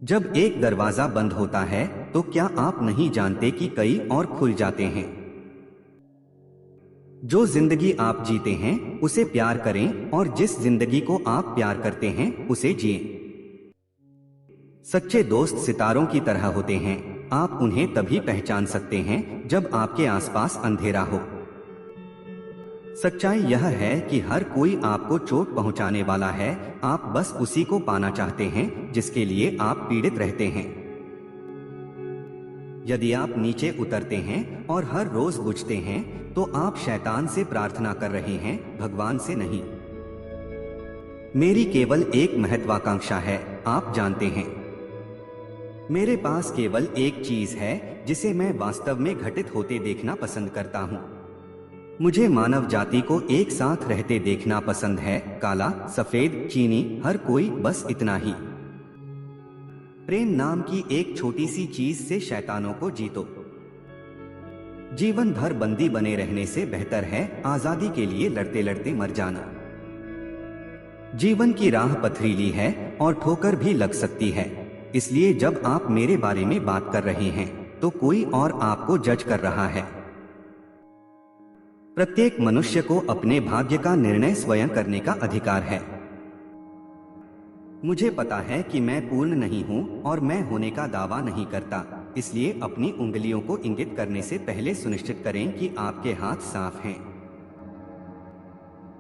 जब एक दरवाजा बंद होता है तो क्या आप नहीं जानते कि कई और खुल जाते हैं। जो जिंदगी आप जीते हैं उसे प्यार करें और जिस जिंदगी को आप प्यार करते हैं उसे जिएं। सच्चे दोस्त सितारों की तरह होते हैं। आप उन्हें तभी पहचान सकते हैं जब आपके आसपास अंधेरा हो। सच्चाई यह है कि हर कोई आपको चोट पहुंचाने वाला है, आप बस उसी को पाना चाहते हैं जिसके लिए आप पीड़ित रहते हैं। यदि आप नीचे उतरते हैं और हर रोज बुझते हैं तो आप शैतान से प्रार्थना कर रहे हैं, भगवान से नहीं। मेरी केवल एक महत्वाकांक्षा है, आप जानते हैं। मेरे पास केवल एक चीज है जिसे मैं वास्तव में घटित होते देखना पसंद करता हूँ। मुझे मानव जाति को एक साथ रहते देखना पसंद है, काला, सफेद, चीनी, हर कोई, बस इतना ही। प्रेम नाम की एक छोटी सी चीज से शैतानों को जीतो। जीवन भर बंदी बने रहने से बेहतर है आजादी के लिए लड़ते लड़ते मर जाना। जीवन की राह पथरीली है और ठोकर भी लग सकती है, इसलिए जब आप मेरे बारे में बात कर रहे हैं तो कोई और आपको जज कर रहा है। प्रत्येक मनुष्य को अपने भाग्य का निर्णय स्वयं करने का अधिकार है। मुझे पता है कि मैं पूर्ण नहीं हूं और मैं होने का दावा नहीं करता, इसलिए अपनी उंगलियों को इंगित करने से पहले सुनिश्चित करें कि आपके हाथ साफ हैं।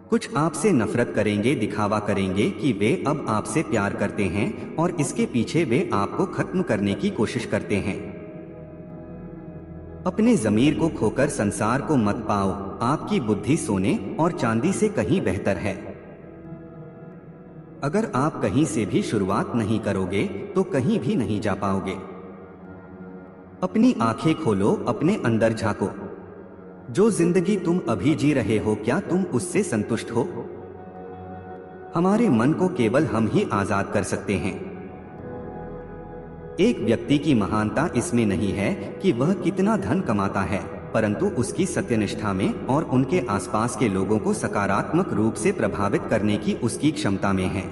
कुछ आपसे नफरत करेंगे, दिखावा करेंगे कि वे अब आपसे प्यार करते हैं और इसके पीछे वे आपको खत्म करने की कोशिश करते हैं। अपने जमीर को खोकर संसार को मत पाओ, आपकी बुद्धि सोने और चांदी से कहीं बेहतर है। अगर आप कहीं से भी शुरुआत नहीं करोगे तो कहीं भी नहीं जा पाओगे। अपनी आंखें खोलो, अपने अंदर झांको। जो जिंदगी तुम अभी जी रहे हो, क्या तुम उससे संतुष्ट हो? हमारे मन को केवल हम ही आजाद कर सकते हैं। एक व्यक्ति की महानता इसमें नहीं है कि वह कितना धन कमाता है, परंतु उसकी सत्यनिष्ठा में और उनके आसपास के लोगों को सकारात्मक रूप से प्रभावित करने की उसकी क्षमता में है।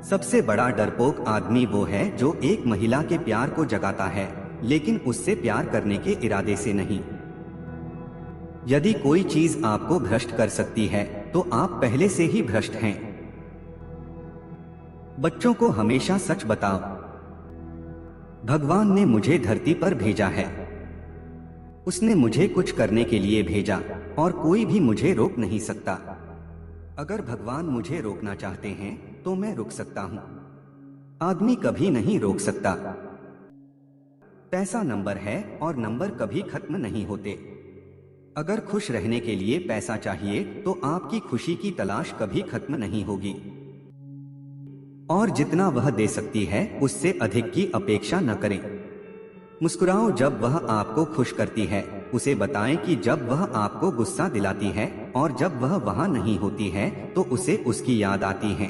सबसे बड़ा डरपोक आदमी वो है जो एक महिला के प्यार को जगाता है, लेकिन उससे प्यार करने के इरादे से नहीं। यदि कोई चीज आपको भ्रष्ट कर सकती है तो आप पहले से ही भ्रष्ट हैं। बच्चों को हमेशा सच बताओ। भगवान ने मुझे धरती पर भेजा है। उसने मुझे कुछ करने के लिए भेजा और कोई भी मुझे रोक नहीं सकता। अगर भगवान मुझे रोकना चाहते हैं तो मैं रुक सकता हूं। आदमी कभी नहीं रोक सकता। पैसा नंबर है और नंबर कभी खत्म नहीं होते। अगर खुश रहने के लिए पैसा चाहिए तो आपकी खुशी की तलाश कभी खत्म नहीं होगी। और जितना वह दे सकती है उससे अधिक की अपेक्षा न करें। मुस्कुराओ जब वह आपको खुश करती है। उसे बताएं कि जब वह आपको गुस्सा दिलाती है और जब वह वहां नहीं होती है तो उसे उसकी याद आती है।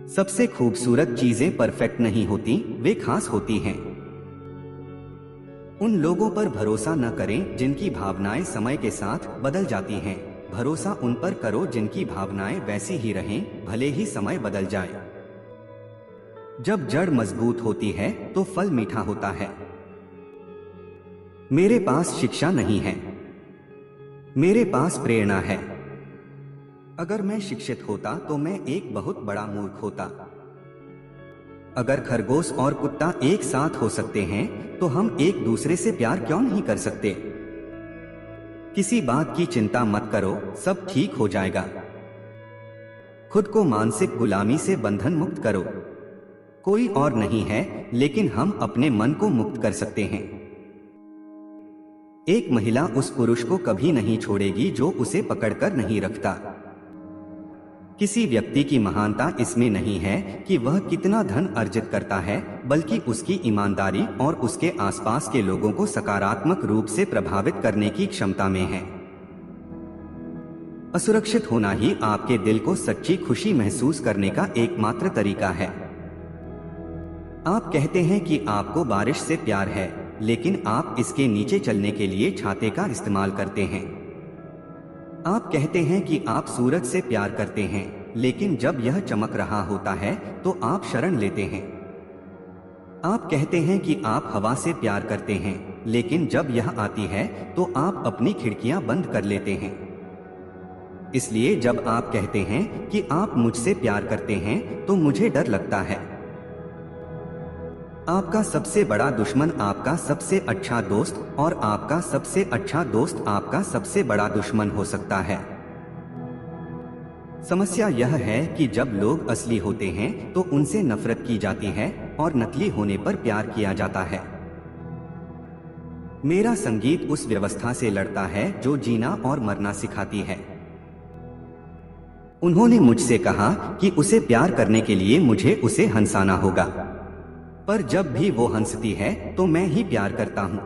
सबसे खूबसूरत चीजें परफेक्ट नहीं होती, वे खास होती हैं। उन लोगों पर भरोसा न करें जिनकी भावनाएं समय के साथ बदल जाती हैं। भरोसा उन पर करो जिनकी भावनाएं वैसी ही रहें, भले ही समय बदल जाए। जब जड़ मजबूत होती है तो फल मीठा होता है। मेरे पास शिक्षा नहीं है, मेरे पास प्रेरणा है। अगर मैं शिक्षित होता तो मैं एक बहुत बड़ा मूर्ख होता। अगर खरगोश और कुत्ता एक साथ हो सकते हैं तो हम एक दूसरे से प्यार क्यों नहीं कर सकते? किसी बात की चिंता मत करो, सब ठीक हो जाएगा। खुद को मानसिक गुलामी से बंधन मुक्त करो। कोई और नहीं है, लेकिन हम अपने मन को मुक्त कर सकते हैं। एक महिला उस पुरुष को कभी नहीं छोड़ेगी जो उसे पकड़कर नहीं रखता। किसी व्यक्ति की महानता इसमें नहीं है कि वह कितना धन अर्जित करता है, बल्कि उसकी ईमानदारी और उसके आसपास के लोगों को सकारात्मक रूप से प्रभावित करने की क्षमता में है। असुरक्षित होना ही आपके दिल को सच्ची खुशी महसूस करने का एकमात्र तरीका है। आप कहते हैं कि आपको बारिश से प्यार है, लेकिन आप इसके नीचे चलने के लिए छाते का इस्तेमाल करते हैं। आप कहते हैं कि आप सूरज से प्यार करते हैं, लेकिन जब यह चमक रहा होता है तो आप शरण लेते हैं। आप कहते हैं कि आप हवा से प्यार करते हैं, लेकिन जब यह आती है तो आप अपनी खिड़कियां बंद कर लेते हैं। इसलिए जब आप कहते हैं कि आप मुझसे प्यार करते हैं तो मुझे डर लगता है। आपका सबसे बड़ा दुश्मन आपका सबसे अच्छा दोस्त और आपका सबसे अच्छा दोस्त आपका सबसे बड़ा दुश्मन हो सकता है। समस्या यह है कि जब लोग असली होते हैं तो उनसे नफरत की जाती है और नकली होने पर प्यार किया जाता है। मेरा संगीत उस व्यवस्था से लड़ता है जो जीना और मरना सिखाती है। उन्होंने मुझसे कहा कि उसे प्यार करने के लिए मुझे उसे हंसाना होगा, पर जब भी वो हंसती है तो मैं ही प्यार करता हूँ।